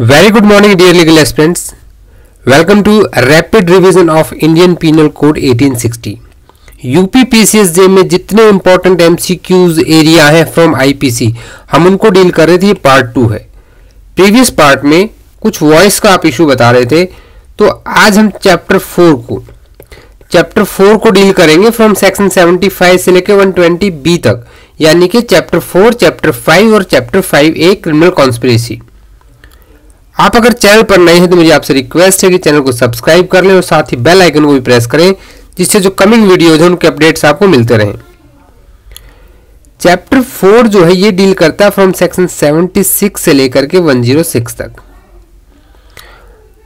Very good morning, dear legal aspirants. Welcome to Rapid Revision of Indian Penal Code 1860. UP PCSJ में जितने important MCQs area है from IPC हम उनको deal कर रहे थे। ये पार्ट 2 है। प्रीवियस पार्ट में कुछ वॉइस का आप इशू बता रहे थे, तो आज हम चैप्टर 4 को डील करेंगे फ्रॉम सेक्शन 75 से लेकर 120 तक, यानी कि चैप्टर 4, चैप्टर 5 और चैप्टर 5A क्रिमिनल कॉन्स्पिरेसी। आप अगर चैनल पर नए हैं तो मुझे आपसे रिक्वेस्ट है कि चैनल को सब्सक्राइब कर लें और साथ ही बेल आइकन को भी प्रेस करें, जिससे जो कमिंग वीडियोज हैं उनके अपडेट्स आपको मिलते रहें। चैप्टर 4 जो है ये डील करता है फ्रॉम सेक्शन 76 से लेकर के 106 तक।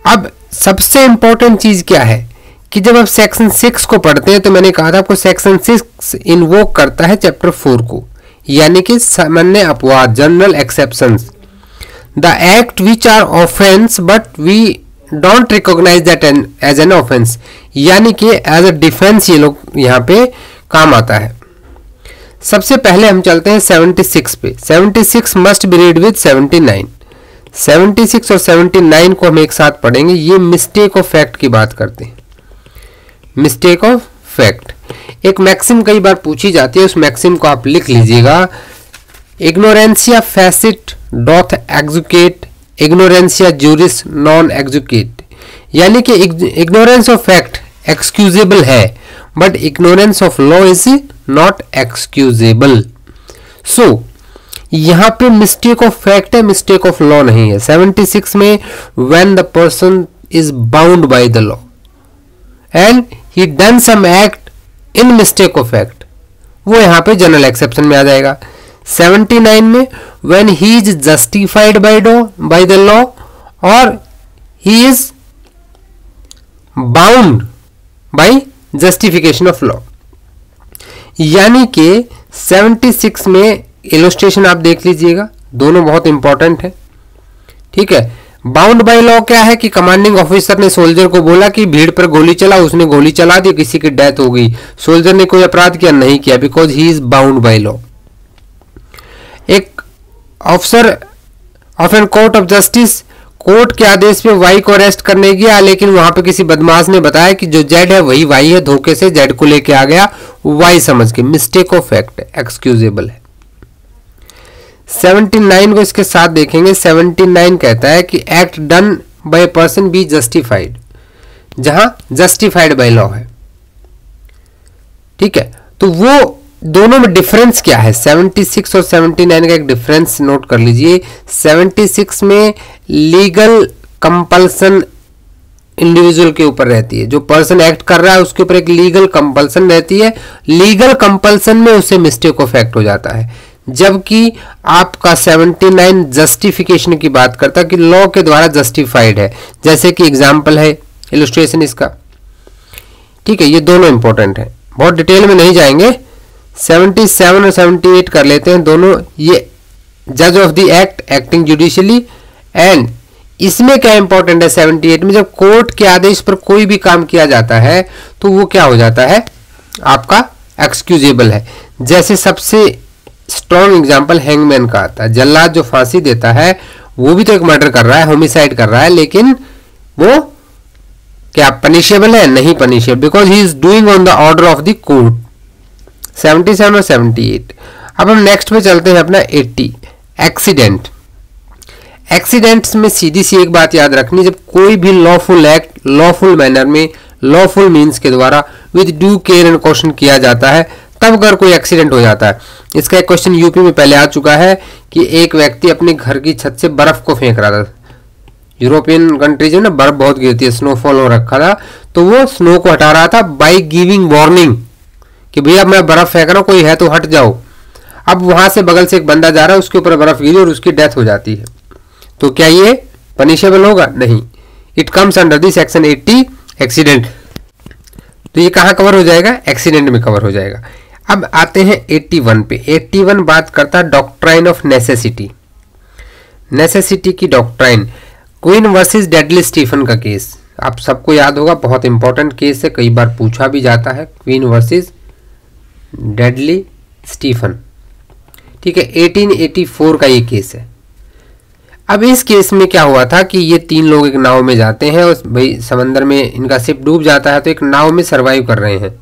अब सबसे इंपॉर्टेंट चीज क्या है कि जब आप सेक्शन 6 को पढ़ते हैं तो मैंने कहा था आपको सेक्शन 6 इन्वोक करता है चैप्टर 4 को, यानी कि सामान्य अपवाद, general exceptions, the act which are offense but we don't recognize that as an offense, यानी कि as a defense ये लोग यहाँ पे काम आता है। सबसे पहले हम चलते हैं 76 पे। 76 must be read with 79। 76 और 79 को हम एक साथ पढ़ेंगे। ये मिस्टेक ऑफ फैक्ट की बात करते हैं। मिस्टेक ऑफ फैक्ट एक मैक्सिम कई बार पूछी जाती है, उस मैक्सिम को आप लिख लीजिएगा। इग्नोरेंसिया फैसिट डॉथ एग्जुकेट, इग्नोरेंसिया जूरिस नॉन एग्जुकेट, यानी कि इग्नोरेंस ऑफ फैक्ट एक्सक्यूजेबल है but ignorance of law is not excusable. So यहां पे मिस्टेक ऑफ फैक्ट है, मिस्टेक ऑफ लॉ नहीं है। 76 में when the person is bound by the law and he done some act in mistake of fact, वो यहां पे general exception में आ जाएगा। 79 में when he is justified by the law or he is bound by justification of law, यानी कि 76 में illustration आप देख लीजिएगा, दोनों बहुत इंपॉर्टेंट है। ठीक है, बाउंड बाय लॉ क्या है कि कमांडिंग ऑफिसर ने सोल्जर को बोला कि भीड़ पर गोली चला, उसने गोली चला दी, किसी की डेथ हो गई। सोल्जर ने कोई अपराध किया नहीं किया, because he is bound by law. एक officer of an court of justice court के आदेश पे वाई को अरेस्ट करने गया, लेकिन वहां पे किसी बदमाश ने बताया कि जो जेड है वही वाई है, धोखे से जेड को लेके आ गया, वाई समझ के, मिस्टेक ऑफ फैक्ट, एक्सक्यूजेबल है। 79 को इसके साथ देखेंगे। 79 कहता है कि act done by a person be justified, जहां जस्टिफाइड बाय लॉ है। ठीक है, तो वो दोनों में डिफरेंस क्या है? 76 और 79 का एक डिफरेंस नोट कर लीजिए। 76 में लीगल कंपल्सन इंडिविजुअल के ऊपर रहती है, जो पर्सन एक्ट कर रहा है उसके ऊपर एक लीगल कंपल्सन रहती है। लीगल कंपल्सन में उससे मिस्टेक ऑफ फैक्ट हो जाता है, जबकि आपका 79 जस्टिफिकेशन की बात करता है कि लॉ के द्वारा जस्टिफाइड है। जैसे कि एग्जाम्पल है, इलस्ट्रेशन इसका। ठीक है, ये दोनों इंपॉर्टेंट है, बहुत डिटेल में नहीं जाएंगे। 77 और 78 कर लेते हैं दोनों। ये जज of the act acting judicially, and इसमें क्या इंपॉर्टेंट है 78 में, जब कोर्ट के आदेश पर कोई भी काम किया जाता है तो वो क्या हो जाता है, आपका एक्सक्यूजेबल है। जैसे सबसे स्ट्रॉन्ग एग्जांपल हैंगमैन का आता है। जल्लाद जो फांसी देता है वो भी तो एक मर्डर कर रहा है, होमिसाइड कर रहा है, लेकिन वो क्या पनिशेबल है? नहीं punishable, because he is doing on the order of the court. 77 और 78। अब हम नेक्स्ट पे चलते हैं अपना 80, एक्सीडेंट। एक्सीडेंट्स में सीधी सी एक बात याद रखनी, जब कोई भी लॉफुल एक्ट लॉफुल मैनर में, लॉफुल मीन्स के द्वारा with due care and caution किया जाता है, तब अगर कोई एक्सीडेंट हो जाता है। इसका एक क्वेश्चन यूपी में पहले आ चुका है कि एक व्यक्ति अपने घर की छत से बर्फ को फेंक रहा था। यूरोपियन कंट्रीज में ना बर्फ बहुत गिरती है, स्नोफॉल हो रखा था, तो वो स्नो को हटा रहा था बाई गिविंग वार्निंग कि भैया मैं बर्फ फेंक रहा हूं, कोई है तो हट जाओ। अब वहां से बगल से एक बंदा जा रहा है, उसके ऊपर बर्फ गिरी और उसकी डेथ हो जाती है, तो क्या ये पनिशेबल होगा? नहीं। It comes under the section 80 accident. तो ये कहां कवर हो जाएगा? एक्सीडेंट में कवर हो जाएगा। अब आते हैं 81 पे। 81 बात करता है डॉक्ट्राइन ऑफ नेसेसिटी। नेसेसिटी की doctrine, Queen versus Dudley Stephen का केस आप सबको याद होगा, बहुत इंपॉर्टेंट केस है, कई बार पूछा भी जाता है। क्वीन वर्सेस डेडली स्टीफन, ठीक है, 1884 का ये केस है। अब इस केस में क्या हुआ था कि ये 3 लोग एक नाव में जाते हैं और भाई समंदर में इनका शिप डूब जाता है, तो एक नाव में सरवाइव कर रहे हैं।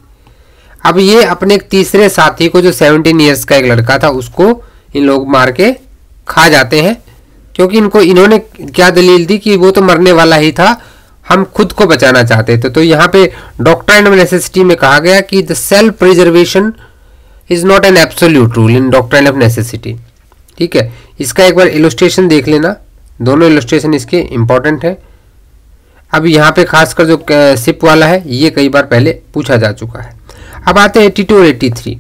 अब ये अपने एक तीसरे साथी को, जो 17 ईयर्स का एक लड़का था, उसको इन लोग मार के खा जाते हैं, क्योंकि इन्होंने क्या दलील दी कि वो तो मरने वाला ही था, हम खुद को बचाना चाहते थे। तो यहाँ पे डॉक्ट्राइन ऑफ नेसेसिटी में कहा गया कि the self preservation is not an absolute rule in doctrine of necessity. ठीक है, इसका एक बार इलस्ट्रेशन देख लेना, दोनों इलस्ट्रेशन इसके इंपॉर्टेंट है। अब यहाँ पे खासकर जो सिप वाला है ये कई बार पहले पूछा जा चुका है। अब आते हैं 82 और 83।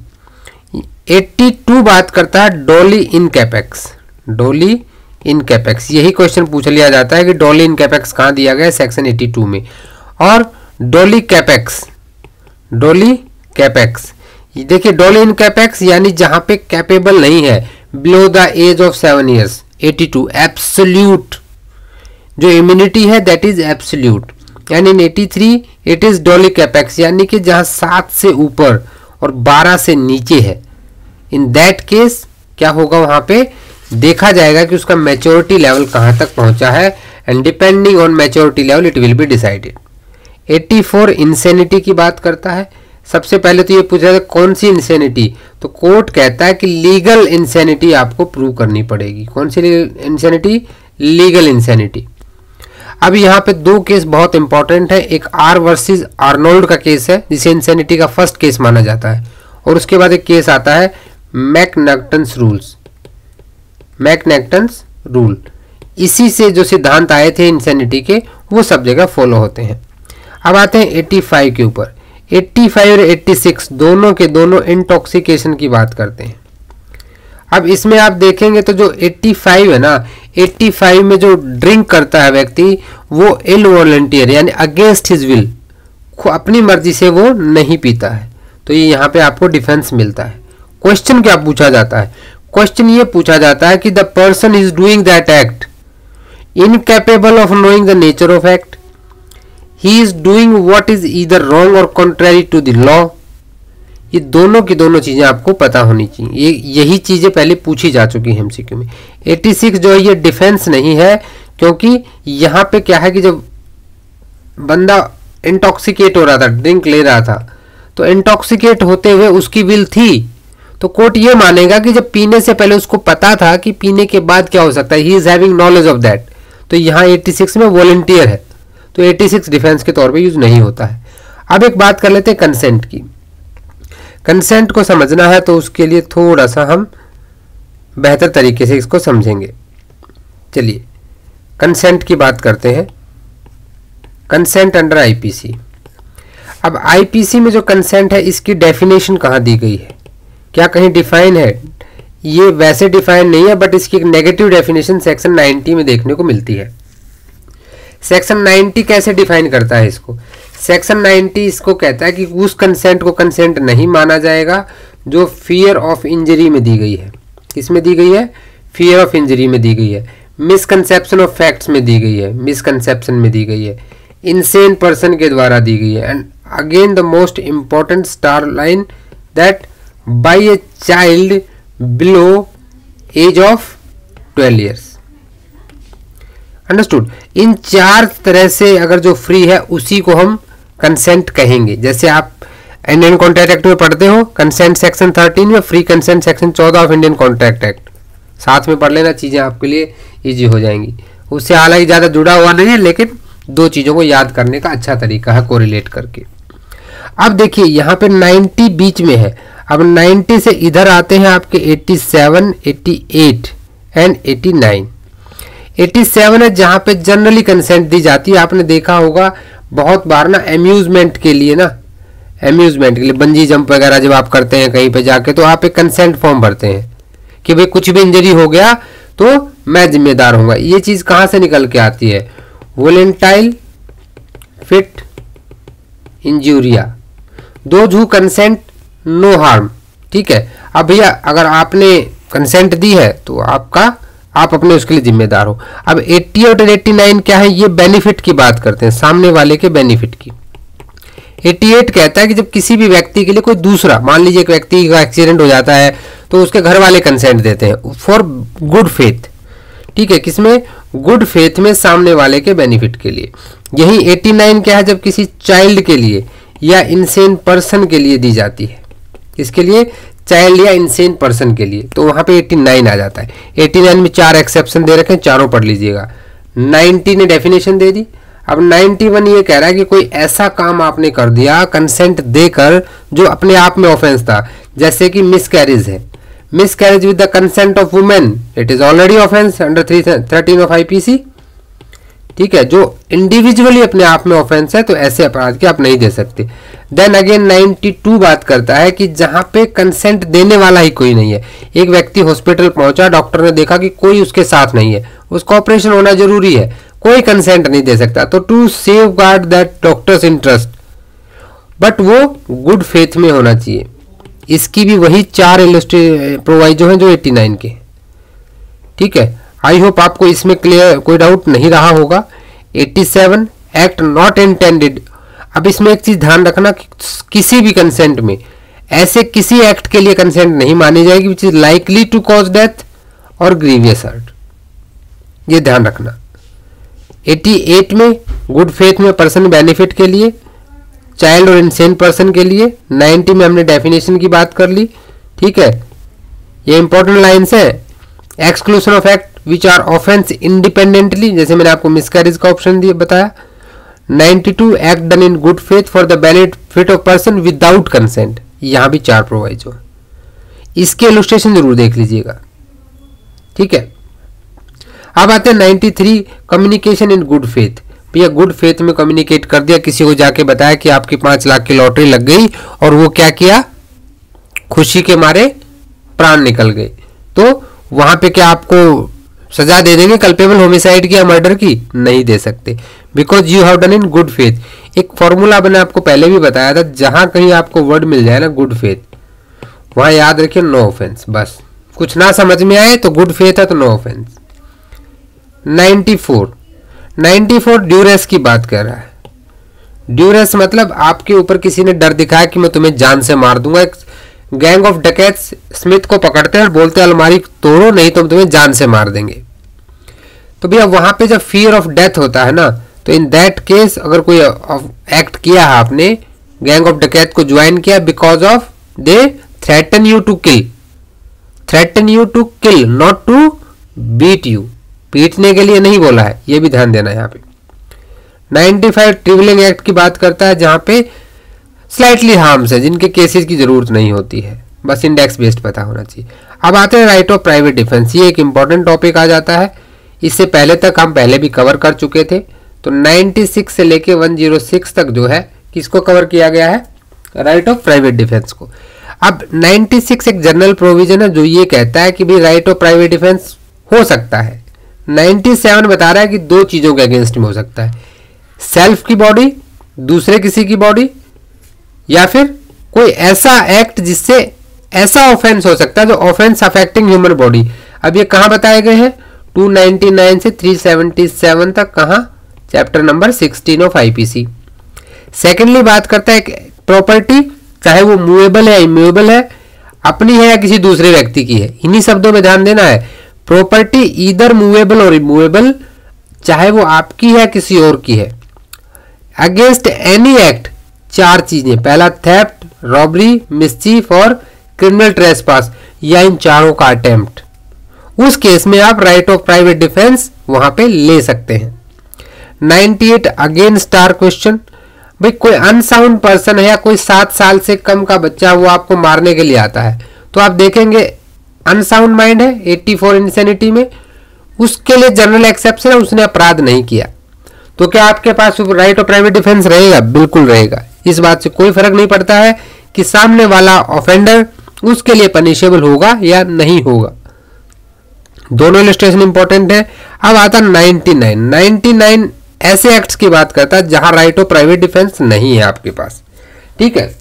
82 बात करता है डॉली इन कैपेक्स। डॉली इन कैपेक्स, यही क्वेश्चन पूछ लिया जाता है कि डॉली इन कैपेक्स कहाँ दिया गया है, सेक्शन 82 में। और डॉली कैपेक्स, डॉली कैपेक्स, देखिए डॉली इन कैपेक्स यानी जहां पे कैपेबल नहीं है, below the age of 7 years. 82 absolute, जो इम्यूनिटी है दैट इज एब्सोल्यूट, यानी in 83 it is doli capax, यानी कि जहां 7 से ऊपर और 12 से नीचे है, इन दैट केस क्या होगा, वहां पे देखा जाएगा कि उसका मैच्योरिटी लेवल कहां तक पहुंचा है, and depending on maturity level it will be decided. 84 insanity की बात करता है। सबसे पहले तो ये पूछा था कौन सी इंसेनिटी, तो कोर्ट कहता है कि लीगल इंसेनिटी आपको प्रूव करनी पड़ेगी। कौन सी इंसेनिटी, लीगल इंसेनिटी। अब यहाँ पे 2 केस बहुत इंपॉर्टेंट है, एक आर वर्सेस आर्नोल्ड का केस है जिसे इंसेनिटी का फर्स्ट केस माना जाता है, और उसके बाद एक केस आता है मैकनैक्टन्स रूल्स, मैकनैक्टन्स रूल। इसी से जो सिद्धांत आए थे इंसेनिटी के वो सब जगह फॉलो होते हैं। अब आते हैं 85 के ऊपर। 85 और 86 दोनों के दोनों इंटॉक्सिकेशन की बात करते हैं। अब इसमें आप देखेंगे तो जो 85 है ना, 85 में जो ड्रिंक करता है व्यक्ति वो इनवॉलंटियर यानी अगेंस्ट हिज विल, अपनी मर्जी से वो नहीं पीता है, तो ये यहाँ पे आपको डिफेंस मिलता है। क्वेश्चन क्या पूछा जाता है, क्वेश्चन ये पूछा जाता है कि the person is doing that act incapable of knowing the nature of act, he is doing what is either wrong और कॉन्ट्ररी टू द लॉ। ये दोनों की दोनों चीजें आपको पता होनी चाहिए, यही चीजें पहले पूछी जा चुकी हैं एमसीक्यू में। 86 जो है ये डिफेंस नहीं है, क्योंकि यहाँ पे क्या है कि जब बंदा इंटॉक्सिकेट हो रहा था, ड्रिंक ले रहा था, तो इंटॉक्सिकेट होते हुए उसकी विल थी, तो कोर्ट ये मानेगा कि जब पीने से पहले उसको पता था कि पीने के बाद क्या हो सकता है, he is having knowledge of that. तो यहाँ 86 में वॉलंटियर है, तो 86 डिफेंस के तौर पे यूज नहीं होता है। अब एक बात कर लेते हैं कंसेंट की। कंसेंट को समझना है तो उसके लिए थोड़ा सा हम बेहतर तरीके से इसको समझेंगे। चलिए कंसेंट की बात करते हैं। Consent under IPC. अब आईपीसी में जो कंसेंट है इसकी डेफिनेशन कहाँ दी गई है, क्या कहीं डिफाइन है? ये वैसे डिफाइन नहीं है, बट इसकी एक नेगेटिव डेफिनेशन सेक्शन 90 में देखने को मिलती है। सेक्शन 90 कैसे डिफाइन करता है इसको? सेक्शन 90 इसको कहता है कि उस कंसेंट को कंसेंट नहीं माना जाएगा जो फियर ऑफ इंजरी में दी गई है। किसमें दी गई है? फियर ऑफ इंजरी में दी गई है, मिसकंसेप्शन ऑफ फैक्ट्स में दी गई है, मिसकंसेप्शन में दी गई है, इंसेन पर्सन के द्वारा दी गई है, and again the most important star line that by a child below age of 12 years. Understood? इन 4 तरह से अगर जो फ्री है उसी को हम कंसेंट कहेंगे। जैसे आप इंडियन कॉन्ट्रैक्ट एक्ट में पढ़ते हो, कंसेंट सेक्शन 13 में, free consent section 14 of Indian contract act. साथ में पढ़ लेना, चीजें आपके लिए इजी हो जाएंगी। उससे हालांकि ज्यादा जुड़ा हुआ नहीं है, लेकिन 2 चीजों को याद करने का अच्छा तरीका है कोरिलेट करके। अब देखिए यहाँ पे 90 बीच में है। अब 90 से इधर आते हैं आपके 87, 88 एंड 89। 87 है जहां पे जनरली कंसेंट दी जाती है। आपने देखा होगा बहुत बार ना, अम्यूजमेंट के लिए ना, अम्यूजमेंट के लिए बंजी जंप वगैरह जब आप करते हैं कहीं पे जाके, तो आप एक कंसेंट फॉर्म भरते हैं कि भाई कुछ भी इंजरी हो गया तो मैं जिम्मेदार हूंगा। ये चीज कहां से निकल के आती है? वोलेंटाइल फिट इंजूरिया, those who consent no harm. ठीक है, अब भैया अगर आपने कंसेंट दी है तो आप अपने उसके लिए जिम्मेदार हो। अब 88 और 89 क्या है? ये बेनिफिट की बात करते हैं, सामने वाले के बेनिफिट की। 88 कहता है कि जब किसी भी व्यक्ति के लिए कोई दूसरा, मान लीजिए एक व्यक्ति का एक्सीडेंट हो जाता है तो उसके घर वाले कंसेंट देते हैं फॉर गुड फेथ, ठीक है, किसमें? गुड फेथ में, सामने वाले के बेनिफिट के लिए। यही 89 क्या है? जब किसी चाइल्ड के लिए या इनसेन पर्सन के लिए दी जाती है। किसके लिए? चाइल्ड या इनसेन पर्सन के लिए, तो वहां पे 89 आ जाता है। 89 में 4 एक्सेप्शन दे रखे हैं, चारों पढ़ लीजिएगा। 90 ने डेफिनेशन दे दी। अब 91 ये कह रहा है कि कोई ऐसा काम आपने कर दिया कंसेंट देकर जो अपने आप में ऑफेंस था, जैसे कि मिसकैरेज है। Miscarriage with the consent of women, it is already offence under 313 of IPC. ठीक है, जो इंडिविजुअली अपने आप में ऑफेंस है तो ऐसे अपराध के आप नहीं दे सकते। देन अगेन 92 बात करता है कि जहां पे कंसेंट देने वाला ही कोई नहीं है। एक व्यक्ति हॉस्पिटल पहुंचा, डॉक्टर ने देखा कि कोई उसके साथ नहीं है, उसका ऑपरेशन होना जरूरी है, कोई कंसेंट नहीं दे सकता, तो to safeguard that doctor's interest, but वो गुड फेथ में होना चाहिए। इसकी भी वही 4 प्रोवाइजो हैं जो 89 के। ठीक है, आई होप आपको इसमें क्लियर कोई डाउट नहीं रहा होगा। 87 एक्ट नॉट इंटेंडेड। अब इसमें एक चीज ध्यान रखना कि किसी भी कंसेंट में ऐसे किसी एक्ट के लिए कंसेंट नहीं मानी जाएगी which is likely to cause death और ग्रीवियस हर्ट, ये ध्यान रखना। 88 में गुड फेथ में पर्सन बेनिफिट के लिए, चाइल्ड और इंसेन पर्सन के लिए। 90 में हमने डेफिनेशन की बात कर ली। ठीक है, ये इंपॉर्टेंट लाइन्स है। Exclusion of act which are offence independently, जैसे मैंने आपको मिसकैरेज का ऑप्शन दिया बताया। 92 act done in good faith for the benefit of person without consent, यहां भी 4 प्रोवाइजो है। इसके इलस्ट्रेशन जरूर देख लीजिएगा। ठीक है, अब आते हैं 93 कम्युनिकेशन इन गुड फेथ। भैया गुड फेथ में कम्युनिकेट कर दिया, किसी को जाके बताया कि आपकी 5 लाख की लॉटरी लग गई, और वो क्या किया, खुशी के मारे प्राण निकल गए, तो वहां पे क्या आपको सजा दे देंगे कल्पेबल होमिसाइड की या मर्डर की? नहीं दे सकते, because you have done in good faith. एक फॉर्मूला मैंने आपको पहले भी बताया था, जहां कहीं आपको वर्ड मिल जाए ना गुड फेथ, वहां याद रखिए नो ऑफेंस। बस कुछ ना समझ में आए तो गुड फेथ है तो नो ऑफेंस। 94 ड्यूरेस की बात कर रहा है। ड्यूरेस मतलब आपके ऊपर किसी ने डर दिखाया कि मैं तुम्हें जान से मार दूंगा। गैंग ऑफ डकैट्स स्मिथ को पकड़ते हैं और बोलते हैं अलमारी तोड़ो नहीं तो हम तुम्हें जान से मार देंगे। तो भैया वहां पे जब फियर ऑफ डेथ होता है ना, तो इन दैट केस अगर कोई एक्ट किया है आपने, गैंग ऑफ डकैत को ज्वाइन किया because of they threaten you to kill, not to beat you, पीटने के लिए नहीं बोला है, ये भी ध्यान देना है यहाँ पे। 95 ट्रिवलिंग एक्ट की बात करता है, जहां पे स्लाइटली हार्म्स है, जिनके केसेस की जरूरत नहीं होती है, बस इंडेक्स बेस्ड पता होना चाहिए। अब आते हैं राइट ऑफ प्राइवेट डिफेंस। ये एक इंपॉर्टेंट टॉपिक आ जाता है, इससे पहले तक हम पहले भी कवर कर चुके थे। तो 96 से लेके 106 तक जो है किसको कवर किया गया है, राइट ऑफ प्राइवेट डिफेंस को। अब 96 एक जनरल प्रोविजन है जो ये कहता है कि भाई राइट ऑफ प्राइवेट डिफेंस हो सकता है। 97 बता रहा है कि 2 चीजों के अगेंस्ट में हो सकता है, सेल्फ की बॉडी, दूसरे किसी की बॉडी, या फिर कोई ऐसा एक्ट जिससे ऐसा ऑफेंस हो सकता है जो ऑफेंस अफेक्टिंग ह्यूमन बॉडी। अब ये कहां बताए गए हैं, 299 से 377 तक, कहां, chapter number 16 of IPC. Secondly बात करता है प्रॉपर्टी, चाहे वो मूवेबल है इमूवेबल है, अपनी है या किसी दूसरे व्यक्ति की है। इन्हीं शब्दों में ध्यान देना है, प्रॉपर्टी ईदर मूवेबल और इमूवेबल, चाहे वो आपकी है किसी और की है। अगेंस्ट एनी एक्ट 4 चीजें, पहला थेफ्ट, रॉबरी, मिसचीफ और क्रिमिनल ट्रेसपास, या इन चारों का अटेम्प्ट, उस केस में आप राइट ऑफ प्राइवेट डिफेंस वहां पे ले सकते हैं। 98 अगेन स्टार क्वेश्चन, भाई कोई अनसाउंड पर्सन है या कोई 7 साल से कम का बच्चा वो आपको मारने के लिए आता है, तो आप देखेंगे अनसाउंड माइंड है 84 इंसेनिटी में, उसके लिए जनरल एक्सेप्शन है, उसने अपराध नहीं किया, तो क्या आपके पास राइट ऑफ प्राइवेट डिफेंस रहेगा? बिल्कुल रहेगा। इस बात से कोई फर्क नहीं पड़ता है कि सामने वाला ऑफेंडर उसके लिए पनिशेबल होगा या नहीं होगा। दोनों इलस्ट्रेशन इंपॉर्टेंट है। अब आता 99 ऐसे एक्ट्स की बात करता है जहां राइट ऑफ प्राइवेट डिफेंस नहीं है आपके पास। ठीक है,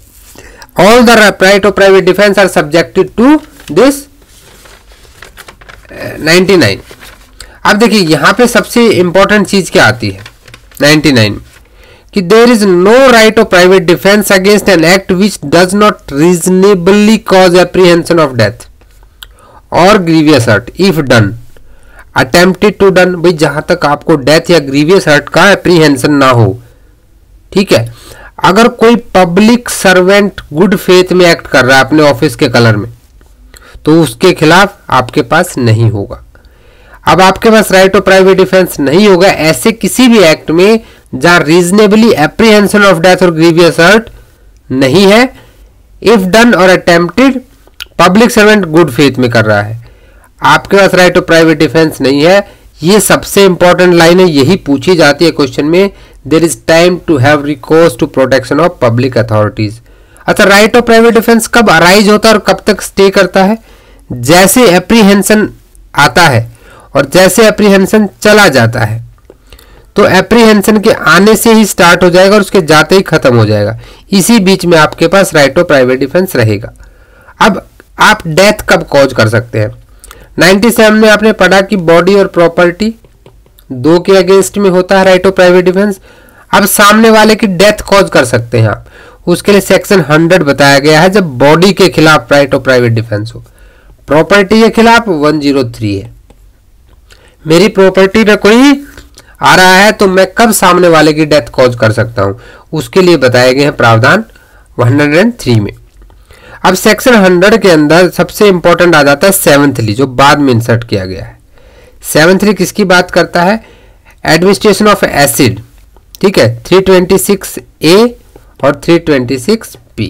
all the right of private defence are subjected to this 99। अब देखिए यहां पे सबसे इंपॉर्टेंट चीज क्या आती है 99 कि there is no right of private defence against an act which does not reasonably cause apprehension of death और grievous hurt if done. Attempted to done, भाई जहां तक आपको डेथ या ग्रीवियस हर्ट का एप्रीहेंशन ना हो, ठीक है। अगर कोई पब्लिक सर्वेंट गुड फेथ में एक्ट कर रहा है अपने ऑफिस के कलर में, तो उसके खिलाफ आपके पास नहीं होगा। अब आपके पास राइट ऑफ प्राइवेट डिफेंस नहीं होगा ऐसे किसी भी एक्ट में जहां रीजनेबली एप्रीहेंशन ऑफ डेथ और ग्रीवियस हर्ट नहीं है, इफ डन और attempted public servant good faith में कर रहा है, आपके पास राइट ऑफ प्राइवेट डिफेंस नहीं है। ये सबसे इंपॉर्टेंट लाइन है, यही पूछी जाती है क्वेश्चन में। There is time to have recourse to protection of public authorities. अच्छा, राइट ऑफ प्राइवेट डिफेंस कब अराइज होता है और कब तक स्टे करता है? जैसे एप्रीहेंशन आता है और जैसे एप्रीहेंशन चला जाता है। तो एप्रीहेंशन के आने से ही स्टार्ट हो जाएगा और उसके जाते ही खत्म हो जाएगा, इसी बीच में आपके पास राइट ऑफ प्राइवेट डिफेंस रहेगा। अब आप डेथ कब कॉज कर सकते हैं? 97 में आपने पढ़ा कि बॉडी और प्रॉपर्टी दो के अगेंस्ट में होता है राइट ऑफ प्राइवेट डिफेंस। अब सामने वाले की डेथ कॉज कर सकते हैं आप, उसके लिए सेक्शन 100 बताया गया है, जब बॉडी के खिलाफ राइट ऑफ प्राइवेट डिफेंस हो। प्रॉपर्टी के खिलाफ 103 है। मेरी प्रॉपर्टी में कोई आ रहा है तो मैं कब सामने वाले की डेथ कॉज कर सकता हूं, उसके लिए बताए गए हैं प्रावधान 103 में। अब सेक्शन 100 के अंदर सबसे इंपॉर्टेंट आ जाता है 7th, जो बाद में इंसर्ट किया गया है। 7th किसकी बात करता है? एडमिनिस्ट्रेशन ऑफ एसिड, ठीक है, 326A और 326B।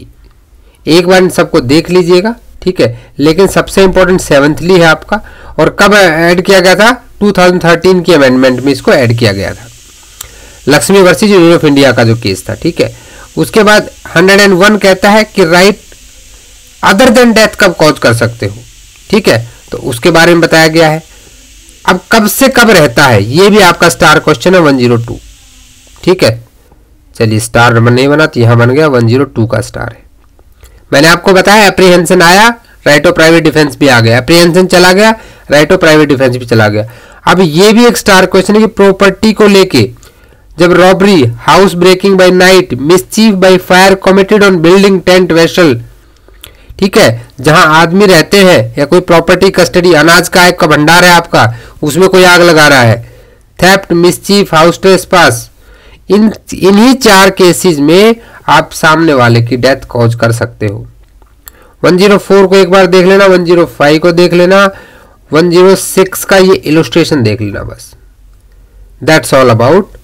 एक बार इन सबको देख लीजिएगा, ठीक है। लेकिन सबसे इंपॉर्टेंट 7th है आपका, और कब ऐड किया गया था? 2013 की अमेंडमेंट में इसको ऐड किया गया था, Lakshmi versus union of India का जो केस था, ठीक है। उसके बाद 101 कहता है कि राइट अदर देन डेथ कब कॉज कर सकते हो, ठीक है, तो उसके बारे में बताया गया है। अब कब से कब रहता है, ये भी आपका स्टार क्वेश्चन है 102, ठीक है। चलिए, स्टार नंबर नहीं बना तो यहां बन गया 102 का स्टार है। मैंने आपको बताया एप्रीहेंशन आया, राइट ऑफ प्राइवेट डिफेंस भी आ गया, एप्रीहेंशन चला गया, राइट ऑफ प्राइवेट डिफेंस भी चला गया। अब ये भी एक स्टार क्वेश्चन है कि प्रॉपर्टी को लेके जब robbery, house breaking by night, mischief by fire committed on building, tent, vessel, ठीक है, जहां आदमी रहते हैं या कोई प्रॉपर्टी कस्टडी, अनाज का एक भंडार है आपका, उसमें कोई आग लगा रहा है, थेफ्ट, मिसचीफ, हाउस ट्रेसपास, इन्हीं 4 केसेस में आप सामने वाले की डेथ कॉज कर सकते हो। 104 को एक बार देख लेना, 105 को देख लेना, 106 का ये इलस्ट्रेशन देख लेना, बस। That's all about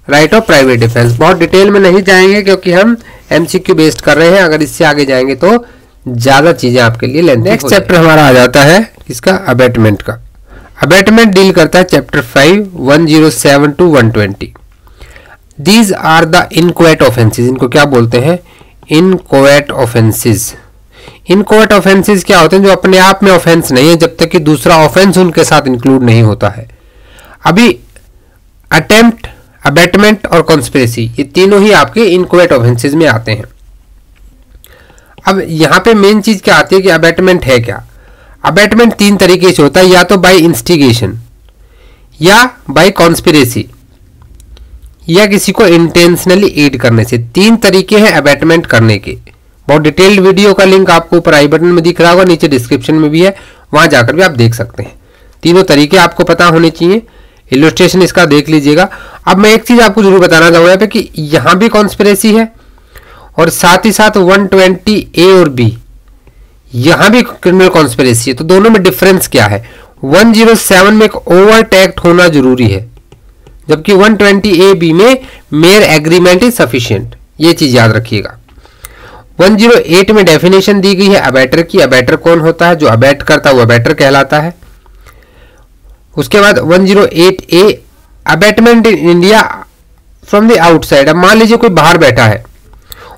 right of private defence. बहुत डिटेल में नहीं जाएंगे क्योंकि हम MCQ बेस्ड कर रहे हैं, अगर इससे आगे जाएंगे तो ज्यादा चीजें आपके लिए लेंथी। नेक्स्ट चैप्टर हमारा आ जाता है इसका अबेटमेंट का। अबेटमेंट डील करता है chapter 5 107 to 120। These are the inchoate offences. इनको क्या बोलते हैं? Inchoate offences. इनकोएट ऑफेंसेस क्या होते हैं? जो अपने आप में ऑफेंस नहीं है जब तक कि दूसरा ऑफेंस उनके साथ इंक्लूड नहीं होता है। अभी अटेम्प्ट, अबेटमेंट और कॉन्स्पिरेसी, ये तीनों ही आपके इनकोएट ऑफेंसेस में आते हैं। अब यहां पे मेन चीज क्या आती है कि अबेटमेंट है क्या? अबेटमेंट 3 तरीके से होता है, या तो बाय इंस्टिगेशन, या बाय कॉन्स्पिरेसी, या किसी को इंटेंशनली एड करने से। 3 तरीके हैं अबेटमेंट करने के। बहुत डिटेल्ड वीडियो का लिंक आपको ऊपर आई बटन में दिख रहा होगा, नीचे डिस्क्रिप्शन में भी है, वहां जाकर भी आप देख सकते हैं। तीनों तरीके आपको पता होने चाहिए। इलस्ट्रेशन इसका देख लीजिएगा। अब मैं एक चीज आपको जरूर बताना चाहूंगा यहाँ पे कि यहां भी कॉन्स्पिरेसी है और साथ ही साथ 120A और B यहां भी क्रिमिनल कॉन्स्पिरेसी है। तो दोनों में डिफरेंस क्या है? 107 में एक ओवर्ट एक्ट होना जरूरी है, जबकि 120A-B में मेयर एग्रीमेंट इज सफिशिएंट। ये चीज याद रखिएगा। 108 में डेफिनेशन दी गई है अबेटर की। अबेटर कौन होता है? जो अबेट करता है वो अबेटर कहलाता है। उसके बाद 108A abetment in India from the outside. अब मान लीजिए कोई बाहर बैठा है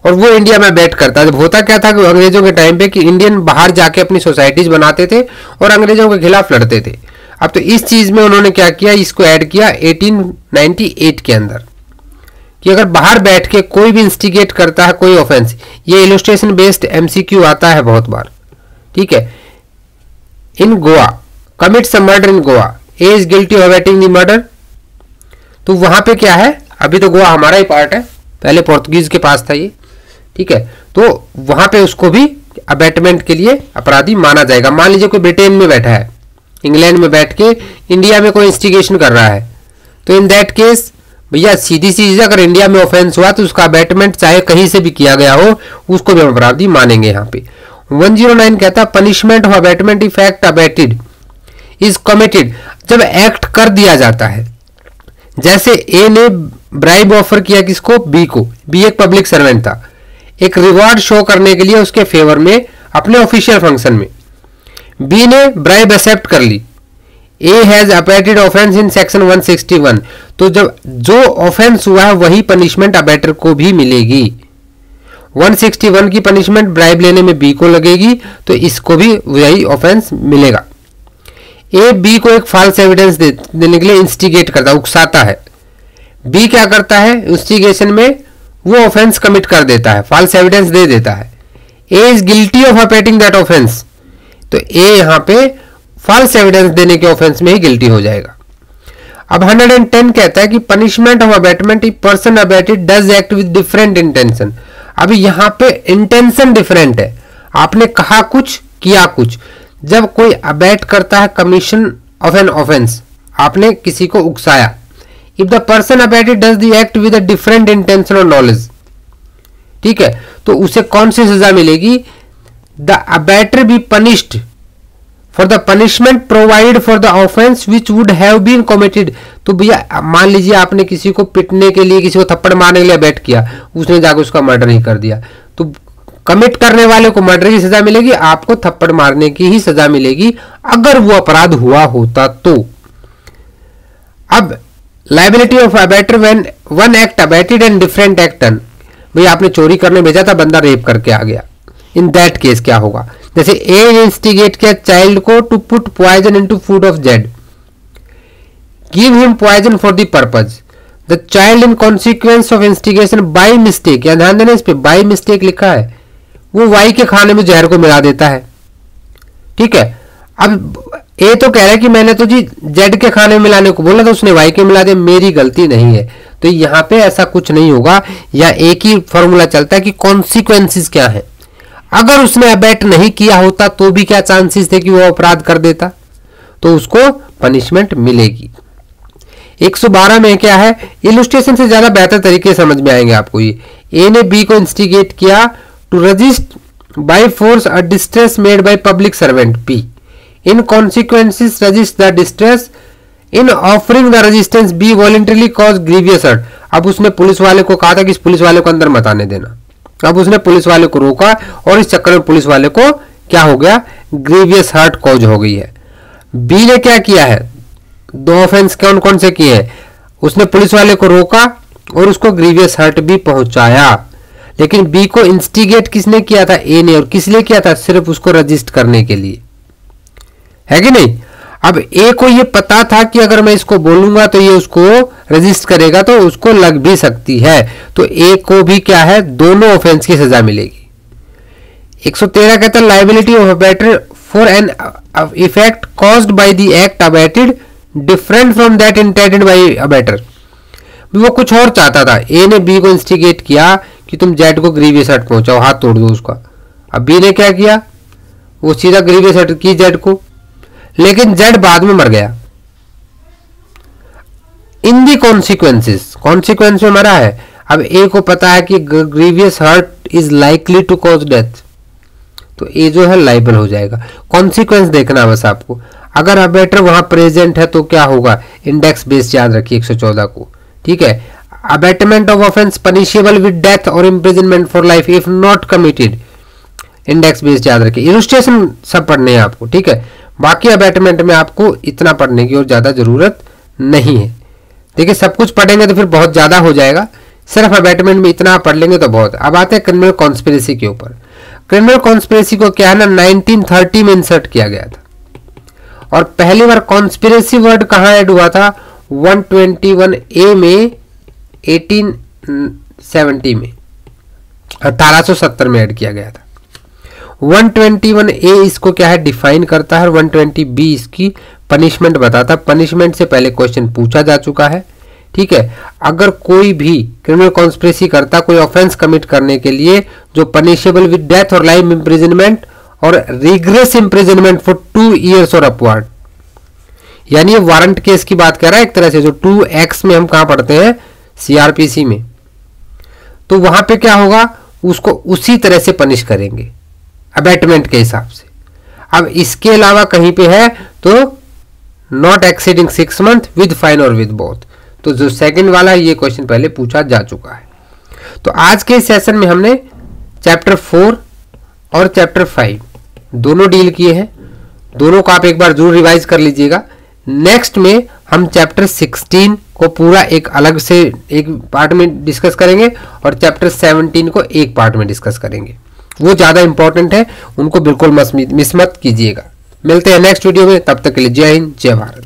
और वो इंडिया में अबेट करता है। जब होता क्या था कि अंग्रेजों के टाइम पे कि इंडियन बाहर जाके अपनी सोसाइटीज बनाते थे और अंग्रेजों के खिलाफ लड़ते थे। अब तो इस चीज में उन्होंने क्या किया, इसको ऐड किया 1898 के अंदर कि अगर बाहर बैठ के कोई भी इंस्टिगेट करता है कोई ऑफेंस, ये इलस्ट्रेशन बेस्ड MCQ आता है बहुत बार, ठीक है। In Goa commits a murder in Goa, A is guilty of abetting the murder. तो वहां पे क्या है, अभी तो गोवा हमारा ही पार्ट है, पहले पोर्तुगीज के पास था ये, ठीक है। तो वहां पे उसको भी अबेटमेंट के लिए अपराधी माना जाएगा। मान लीजिए कोई ब्रिटेन में बैठा है, इंग्लैंड में बैठ के इंडिया में कोई इंस्टिगेशन कर रहा है, तो इन दैट केस भैया सीधी सी चीज, अगर इंडिया में ऑफेंस हुआ तो उसका अबैटमेंट चाहे कहीं से भी किया गया हो उसको भी हम अपराधी मानेंगे। यहाँ पे 109 कहता है punishment of abetment if act abetted is committed, जब एक्ट कर दिया जाता है, जैसे ए ने ब्राइब ऑफर किया किसको, बी को, बी एक पब्लिक सर्वेंट था, एक रिवॉर्ड शो करने के लिए उसके फेवर में अपने ऑफिशियल फंक्शन में, बी ने ब्राइब एक्सेप्ट कर ली, A has abetted offence in section 161, तो जब जो ऑफेंस हुआ है वही पनिशमेंट अबैटर को भी मिलेगी। 161 की पनिशमेंट ब्राइब लेने में बी को लगेगी तो इसको भी वही ऑफेंस मिलेगा। ए बी को एक फॉल्स एविडेंस देने के लिए इंस्टिगेट करता है, उकसाता है, बी क्या करता है, इंस्टिगेशन में वो ऑफेंस कमिट कर देता है, फॉल्स एविडेंस दे देता है, A is guilty of abetting that offence, तो ए यहां पे फॉल्स एविडेंस देने के ऑफेंस में ही गिल्टी हो जाएगा। अब 110 कहता है कि punishment of abetment if person abetted does act with different intention. अभी यहां पे इंटेंशन डिफरेंट है, आपने कहा कुछ किया कुछ। जब कोई अबैट करता है कमीशन ऑफ एन ऑफेंस, आपने किसी को उकसाया, if the person abetted does the act with a different intention और नॉलेज, ठीक है, तो उसे कौन सी सजा मिलेगी, the abettor be punished for the punishment provide for the offence which would have been committed. तो भैया मान लीजिए आपने किसी को पिटने के लिए, किसी को थप्पड़ मारने के लिए अबैट किया, उसने जाकर उसका मर्डर ही कर दिया, तो कमिट करने वाले को मर्डर की सजा मिलेगी, आपको थप्पड़ मारने की ही सजा मिलेगी अगर वो अपराध हुआ होता तो। अब liability of abettor when one act abetted and different act done, भैया आपने चोरी करने भेजा था, बंदा रेप करके आ गया, इन दैट केस क्या होगा, जैसे ए ने इंस्टिगेट किया चाइल्ड को to put poison into food of Z, give him poison for the purpose, the child in consequence of instigation by mistake, या ध्यान देना इस पे बाय मिस्टेक लिखा है, वो वाई के खाने में जहर को मिला देता है, ठीक है। अब ए तो कह रहा है कि मैंने तो जी जेड के खाने में मिलाने को बोला था, उसने वाई के मिला दिया, मेरी गलती नहीं है, तो यहां पे ऐसा कुछ नहीं होगा, या एक ही फॉर्मूला चलता है कि कॉन्सिक्वेंसेस क्या है। अगर उसने अबैट नहीं किया होता तो भी क्या चांसेस थे कि वो अपराध कर देता, तो उसको पनिशमेंट मिलेगी। 112 में क्या है, इलस्ट्रेशन से ज्यादा बेहतर तरीके समझ में आएंगे आपको ये। ए ने बी को इंस्टिगेट किया to resist by force a distress made by public servant P, in consequences resist the distress, in offering the resistance B voluntarily cause grievous hurt. अब उसने पुलिस वाले को कहा था कि इस पुलिस वाले को अंदर मत आने देना, अब उसने पुलिस वाले को रोका और इस चक्कर में पुलिस वाले को क्या हो गया, ग्रीवियस हर्ट कॉज हो गई है। बी ने क्या किया है, दो ऑफेंस कौन कौन से किए हैं, उसने पुलिस वाले को रोका और उसको ग्रीवियस हर्ट भी पहुंचाया, लेकिन बी को इंस्टिगेट किसने किया था, ए ने, और किस लिए किया था, सिर्फ उसको रजिस्ट करने के लिए, है कि नहीं। अब ए को ये पता था कि अगर मैं इसको बोलूंगा तो ये उसको रजिस्ट करेगा, तो उसको लग भी सकती है, तो ए को भी क्या है, दोनों ऑफेंस की सजा मिलेगी। 113 कहता है liability of abettor for an effect caused by the act abetted different from that intended by abettor. वो कुछ और चाहता था, ए ने बी को इंस्टिगेट किया कि तुम जेड को ग्रीवियस हर्ट पहुंचाओ, हाथ तोड़ दो उसका, अब बी ने क्या किया, वो सीधा ग्रीवियस हर्ट की जेड को, लेकिन जेड बाद में मर गया। इन दी कॉन्सिक्वेंसेस, कॉन्सिक्वेंस में मरा है। अब ए को पता है कि grievous hurt is likely to cause death, तो ए जो है लाइबल हो जाएगा। कॉन्सिक्वेंस देखना बस आपको, अगर अबैटर वहां प्रेजेंट है तो क्या होगा, इंडेक्स बेस याद रखिए 114 को, ठीक है। Abetment of offence punishable with death और imprisonment for life if not committed, index base याद रखिए। इलस्ट्रेशन सब पढ़ने हैं आपको, ठीक है, बाकी अबैटमेंट में आपको इतना पढ़ने की और ज्यादा जरूरत नहीं है। देखिए सब कुछ पढ़ेंगे तो फिर बहुत ज्यादा हो जाएगा, सिर्फ अबैटमेंट में इतना पढ़ लेंगे तो बहुत। अब आते हैं क्रिमिनल कॉन्स्पिरेसी के ऊपर। क्रिमिनल कॉन्स्पिरेसी को क्या है ना 1930 में इंसर्ट किया गया था, और पहली बार कॉन्स्पिरेसी वर्ड कहां ऐड हुआ था, 121A में 1870 में 1870 में ऐड किया गया था। 121A इसको क्या है डिफाइन करता है, 120B इसकी पनिशमेंट बताता है। पनिशमेंट से पहले क्वेश्चन पूछा जा चुका है, ठीक है। अगर कोई भी क्रिमिनल कॉन्स्पिरेसी करता, कोई ऑफेंस कमिट करने के लिए जो पनिशेबल विद डेथ और लाइफ इम्प्रिजनमेंट और रिग्रेस इम्प्रिजनमेंट फॉर 2 years और अपवर्ड, यानी ये वारंट केस की बात कर रहा है एक तरह से, जो 2x में हम कहाँ पढ़ते हैं, सीआरपीसी में। तो वहां पे क्या होगा, उसको उसी तरह से पनिश करेंगे अबैटमेंट के हिसाब से। अब इसके अलावा कहीं पे है तो not exceeding 6 month with fine और विद बोथ। तो जो सेकंड वाला ये क्वेश्चन पहले पूछा जा चुका है। तो आज के सेशन में हमने चैप्टर 4 और चैप्टर 5 दोनों डील किए हैं। दोनों को आप एक बार जरूर रिवाइज कर लीजिएगा। नेक्स्ट में हम चैप्टर 16 को पूरा एक अलग से एक पार्ट में डिस्कस करेंगे और चैप्टर 17 को एक पार्ट में डिस्कस करेंगे। वो ज़्यादा इंपॉर्टेंट है, उनको बिल्कुल मिस मत कीजिएगा। मिलते हैं नेक्स्ट वीडियो में, तब तक के लिए जय हिंद जय भारत।